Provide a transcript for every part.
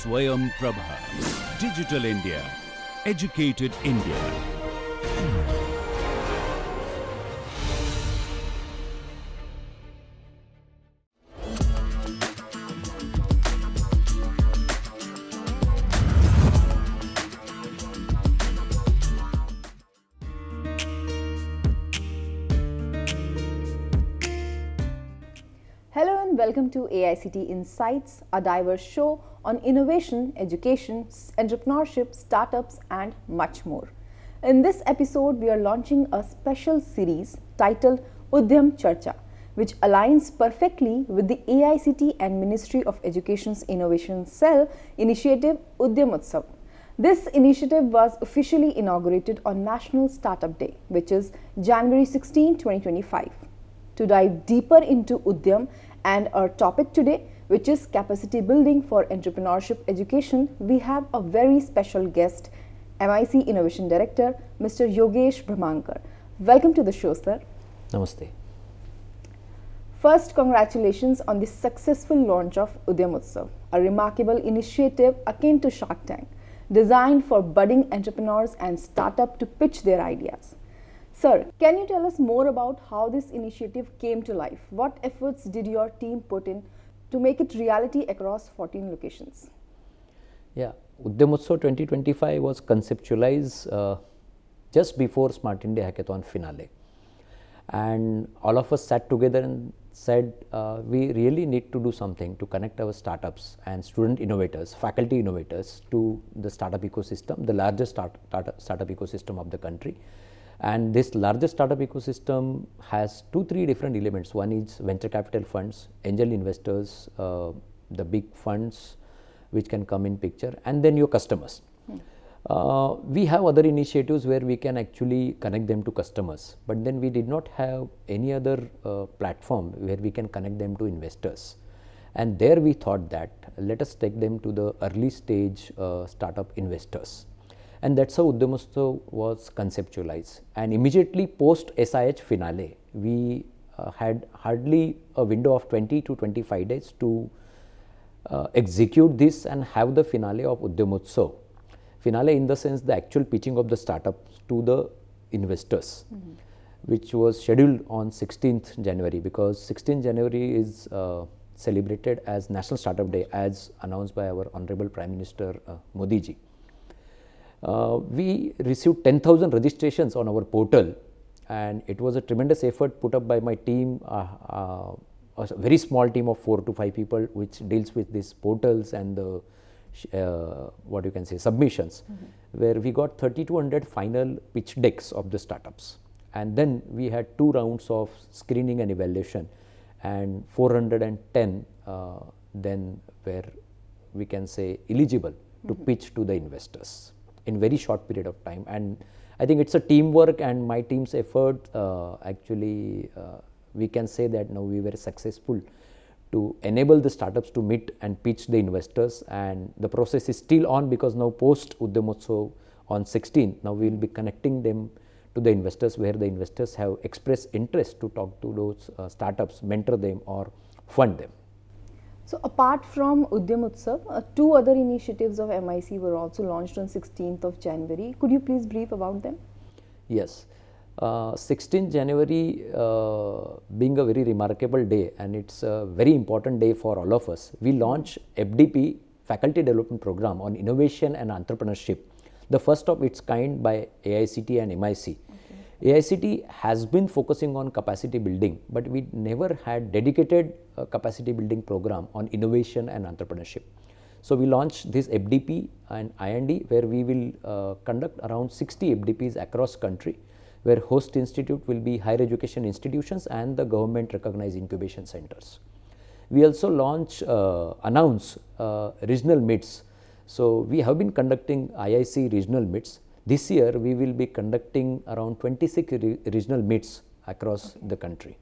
Swayam Prabha. Digital India. Educated India. Hello and welcome to AICT Insights, a diverse show on innovation, education, entrepreneurship, startups and much more. In this episode, we are launching a special series titled Udyamotsav, which aligns perfectly with the AICT and Ministry of Education's Innovation Cell initiative Udyamotsav. This initiative was officially inaugurated on National Startup Day, which is January 16, 2025. To dive deeper into Udyam and our topic today, which is capacity building for entrepreneurship education, we have a very special guest, MIC Innovation Director, Mr. Yogesh Brahmankar. Welcome to the show, sir. Namaste. First, congratulations on the successful launch of Udyamotsav, a remarkable initiative akin to Shark Tank, designed for budding entrepreneurs and startups to pitch their ideas. Sir, can you tell us more about how this initiative came to life? What efforts did your team put in to make it reality across 14 locations? Yeah, Udyamotsav 2025 was conceptualized just before Smart India Hackathon finale. And all of us sat together and said, we really need to do something to connect our startups and student innovators, faculty innovators to the startup ecosystem, the largest startup ecosystem of the country. And this largest startup ecosystem has 2-3 different elements. One is venture capital funds, angel investors, the big funds which can come in picture, and then your customers. We have other initiatives where we can actually connect them to customers, but then we did not have any other platform where we can connect them to investors. And there we thought that let us take them to the early stage startup investors. And that's how Udyamotsav was conceptualized. And immediately post SIH finale, we had hardly a window of 20 to 25 days to execute this and have the finale of Udyamotsav. Finale in the sense the actual pitching of the startups to the investors, which was scheduled on 16th January, because 16th January is celebrated as National Startup Day as announced by our Honorable Prime Minister Modi ji. We received 10,000 registrations on our portal, and it was a tremendous effort put up by my team, a very small team of 4 to 5 people which deals with these portals and the what you can say submissions, where we got 3,200 final pitch decks of the startups, and then we had 2 rounds of screening and evaluation, and 410 then were, we can say, eligible to pitch to the investors in very short period of time. And I think it's a teamwork and my team's effort. Actually, we can say that now we were successful to enable the startups to meet and pitch the investors, and the process is still on, because now post Udyamotsav on 16th, now we will be connecting them to the investors where the investors have expressed interest to talk to those startups, mentor them or fund them. So apart from Udyamotsav, 2 other initiatives of MIC were also launched on 16th of January. Could you please brief about them? Yes. 16th January being a very remarkable day, and it's a very important day for all of us. We launched FDP, Faculty Development Program on Innovation and Entrepreneurship, the first of its kind by AICT and MIC. AICT has been focusing on capacity building, but we never had dedicated capacity building program on innovation and entrepreneurship. So we launched this FDP and IND, where we will conduct around 60 FDPs across country, where host institute will be higher education institutions and the government recognized incubation centers. We also announce regional meets. So we have been conducting IIC regional meets. This year we will be conducting around 26 regional meets across the country.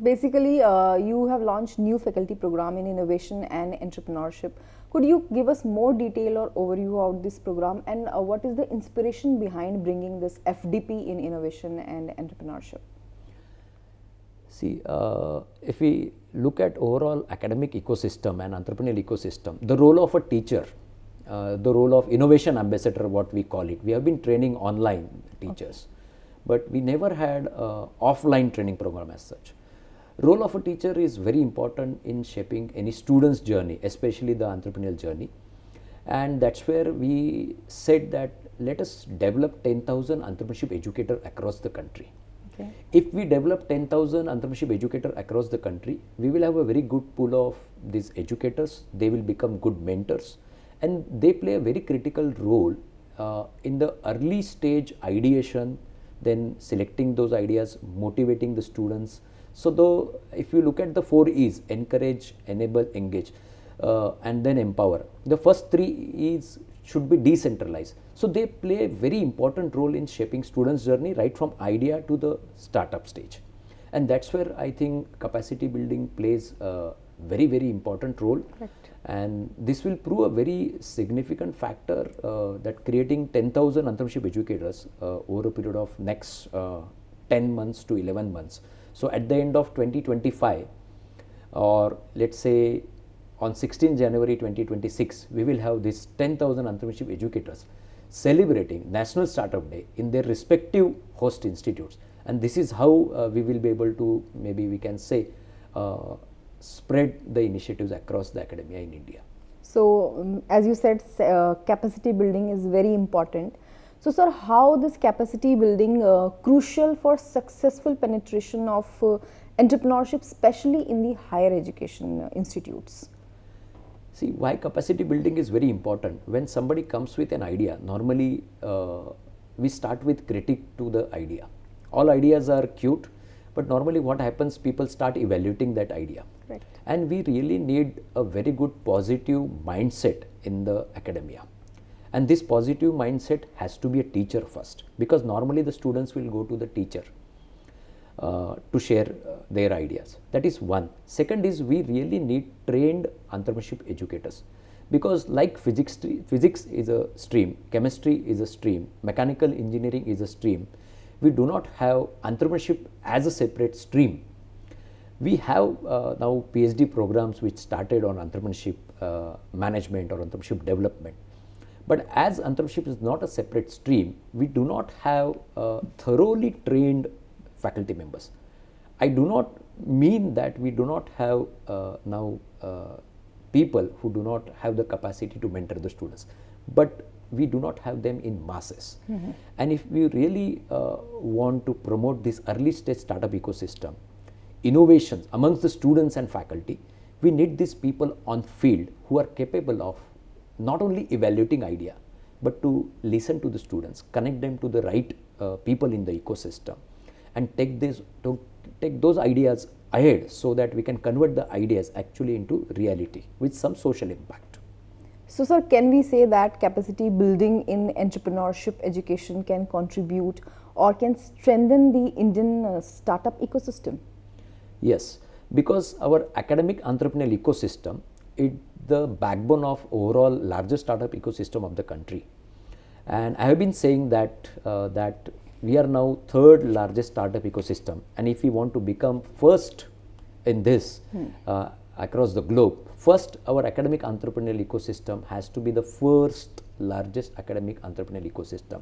Basically, you have launched new faculty program in innovation and entrepreneurship. Could you give us more detail or overview of this program, and what is the inspiration behind bringing this FDP in innovation and entrepreneurship? See, if we look at overall academic ecosystem and entrepreneurial ecosystem, the role of a teacher, the role of innovation ambassador, what we call it, we have been training online teachers, but we never had a offline training program as such. Role of a teacher is very important in shaping any student's journey, especially the entrepreneurial journey. And that's where we said that let us develop 10,000 entrepreneurship educators across the country. Okay. If we develop 10,000 entrepreneurship educators across the country, we will have a very good pool of these educators. They will become good mentors, and they play a very critical role in the early stage ideation, then selecting those ideas, motivating the students. So though if you look at the 4 E's, encourage, enable, engage, and then empower, the first 3 E's should be decentralized. So they play a very important role in shaping students' journey right from idea to the startup stage. And that's where I think capacity building plays a very, very important role. Correct. And this will prove a very significant factor that creating 10,000 entrepreneurship educators over a period of next 10 months to 11 months. So at the end of 2025, or let's say on 16 January 2026, we will have this 10,000 entrepreneurship educators celebrating National Startup Day in their respective host institutes. And this is how we will be able to, maybe we can say, spread the initiatives across the academia in India. So, as you said, capacity building is very important. So, sir, how this capacity building crucial for successful penetration of entrepreneurship, especially in the higher education institutes? See, why capacity building is very important. When somebody comes with an idea, normally we start with critique to the idea. All ideas are cute, but normally what happens, people start evaluating that idea. Right. And we really need a very good positive mindset in the academia. And this positive mindset has to be a teacher first, because normally the students will go to the teacher to share their ideas. That is one. Second is we really need trained entrepreneurship educators, because like physics is a stream, chemistry is a stream, mechanical engineering is a stream. We do not have entrepreneurship as a separate stream. We have now PhD programs which started on entrepreneurship management or entrepreneurship development. But as entrepreneurship is not a separate stream, we do not have thoroughly trained faculty members. I do not mean that we do not have now people who do not have the capacity to mentor the students, but we do not have them in masses. Mm-hmm. And if we really want to promote this early stage startup ecosystem, innovations amongst the students and faculty, we need these people on field who are capable of not only evaluating idea, but to listen to the students, connect them to the right people in the ecosystem, and take those ideas ahead so that we can convert the ideas actually into reality with some social impact. So, sir, can we say that capacity building in entrepreneurship education can contribute or can strengthen the Indian startup ecosystem? Yes, because our academic entrepreneurial ecosystem is the backbone of overall larger startup ecosystem of the country. And I have been saying that that we are now third largest startup ecosystem, and if we want to become first in this across the globe, first our academic entrepreneurial ecosystem has to be the first largest academic entrepreneurial ecosystem.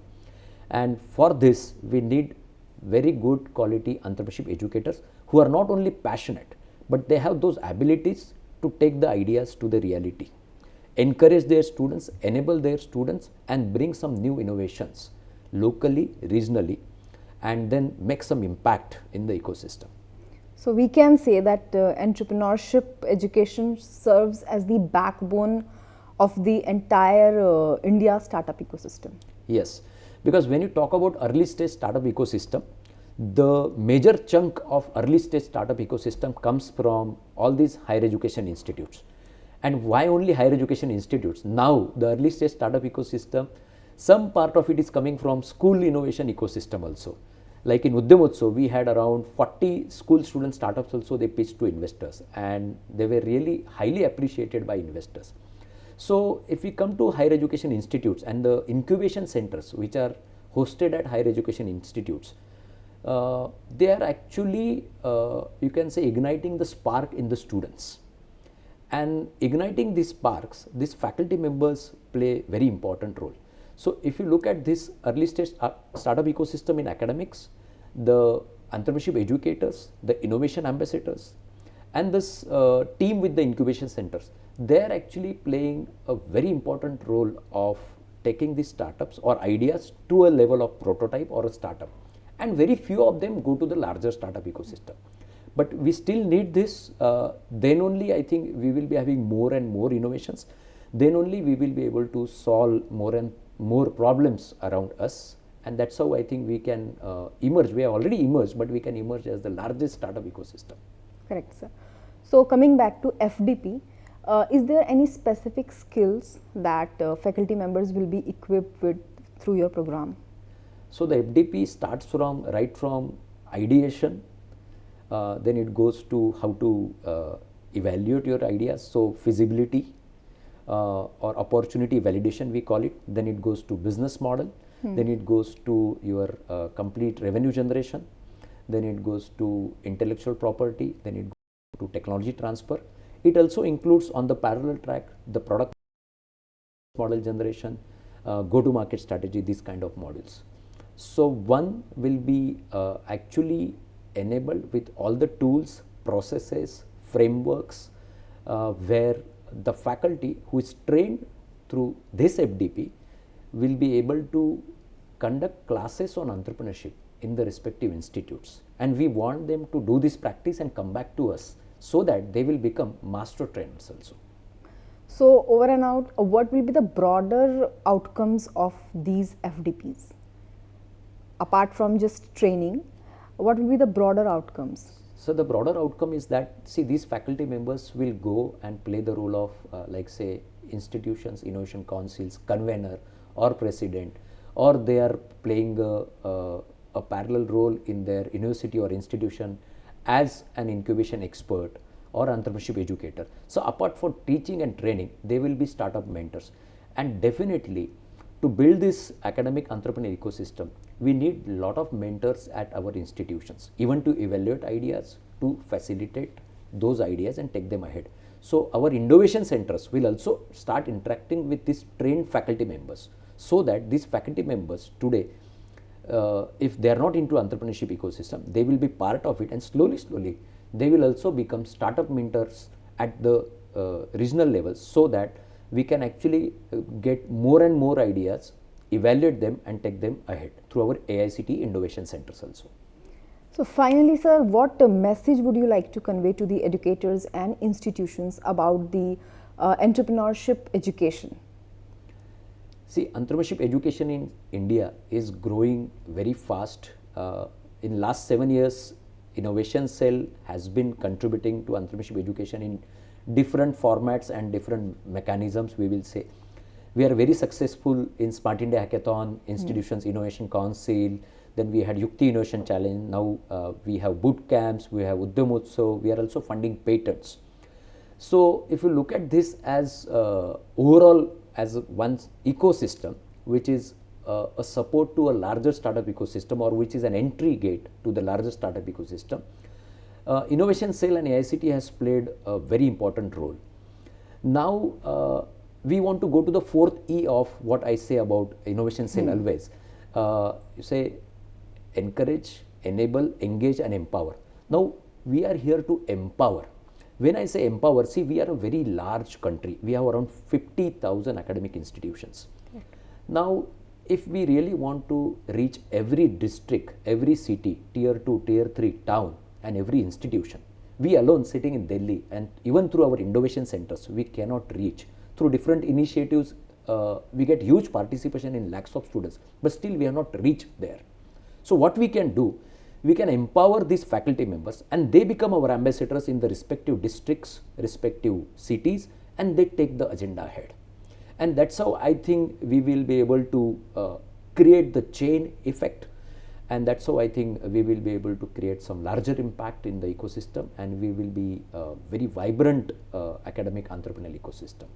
And for this we need very good quality entrepreneurship educators who are not only passionate, but they have those abilities to take the ideas to the reality, encourage their students, enable their students, and bring some new innovations locally, regionally, and then make some impact in the ecosystem. So we can say that entrepreneurship education serves as the backbone of the entire India startup ecosystem. Yes, because when you talk about early stage startup ecosystem, the major chunk of early stage startup ecosystem comes from all these higher education institutes. And why only higher education institutes? Now the early stage startup ecosystem, some part of it is coming from school innovation ecosystem also. Like in Udyamotsav, we had around 40 school student startups also they pitched to investors, and they were really highly appreciated by investors. So if we come to higher education institutes and the incubation centers which are hosted at higher education institutes, they are actually, you can say, igniting the spark in the students. And igniting these sparks, these faculty members play very important role. So if you look at this early stage startup ecosystem in academics, the entrepreneurship educators, the innovation ambassadors, and this team with the incubation centers, they are actually playing a very important role of taking these startups or ideas to a level of prototype or a startup. And very few of them go to the larger startup ecosystem. But we still need this, then only I think we will be having more and more innovations, then only we will be able to solve more and more problems around us, and that's how I think we can emerge. We have already emerged, but we can emerge as the largest startup ecosystem. Correct, sir. So coming back to FDP, is there any specific skills that faculty members will be equipped with through your program? So the FDP starts from right from ideation, then it goes to how to evaluate your ideas, so feasibility or opportunity validation we call it, then it goes to business model, then it goes to your complete revenue generation, then it goes to intellectual property, then it goes to technology transfer. It also includes on the parallel track the product model generation, go-to-market strategy, these kind of modules. So one will be actually enabled with all the tools, processes, frameworks, where the faculty who is trained through this FDP will be able to conduct classes on entrepreneurship in the respective institutes. And we want them to do this practice and come back to us so that they will become master trainers also. So over and out, what will be the broader outcomes of these FDPs? Apart from just training, what will be the broader outcomes? So the broader outcome is that, see, these faculty members will go and play the role of like say institutions, innovation councils, convener or president, or they are playing a parallel role in their university or institution as an incubation expert or entrepreneurship educator. So apart from teaching and training, they will be startup mentors. And definitely to build this academic entrepreneur ecosystem, we need a lot of mentors at our institutions, even to evaluate ideas, to facilitate those ideas and take them ahead. So our innovation centers will also start interacting with these trained faculty members, so that these faculty members today, if they are not into entrepreneurship ecosystem, they will be part of it, and slowly they will also become startup mentors at the regional level, so that we can actually get more and more ideas, evaluate them and take them ahead through our AICT innovation centers also. So finally, sir, what message would you like to convey to the educators and institutions about the entrepreneurship education? See, entrepreneurship education in India is growing very fast. In last 7 years, Innovation Cell has been contributing to entrepreneurship education in different formats and different mechanisms, we will say. We are very successful in Smart India Hackathon, Institutions Innovation Council, then we had Yukti Innovation Challenge, now we have boot camps, we have Udyamotsav, we are also funding patents. So if you look at this as overall as one ecosystem, which is a support to a larger startup ecosystem, or which is an entry gate to the larger startup ecosystem, Innovation Cell and AICT has played a very important role. Now we want to go to the fourth E of what I say about Innovation Cell always. You say encourage, enable, engage and empower. Now we are here to empower. When I say empower, see, we are a very large country. We have around 50,000 academic institutions. Now if we really want to reach every district, every city, tier 2, tier 3 town and every institution, we alone sitting in Delhi, and even through our innovation centers, we cannot reach. Through different initiatives, we get huge participation in lakhs of students, but still we have not reached there. So what we can do, we can empower these faculty members and they become our ambassadors in the respective districts, respective cities, and they take the agenda ahead. And that's how I think we will be able to create the chain effect, and that's how I think we will be able to create some larger impact in the ecosystem, and we will be a very vibrant academic entrepreneurial ecosystem.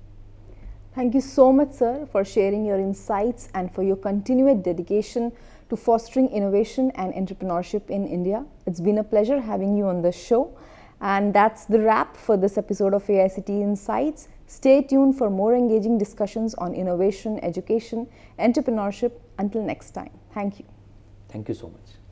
Thank you so much, sir, for sharing your insights and for your continued dedication to fostering innovation and entrepreneurship in India. It's been a pleasure having you on the show. And that's the wrap for this episode of AICT Insights. Stay tuned for more engaging discussions on innovation, education, entrepreneurship. Until next time. Thank you. Thank you so much.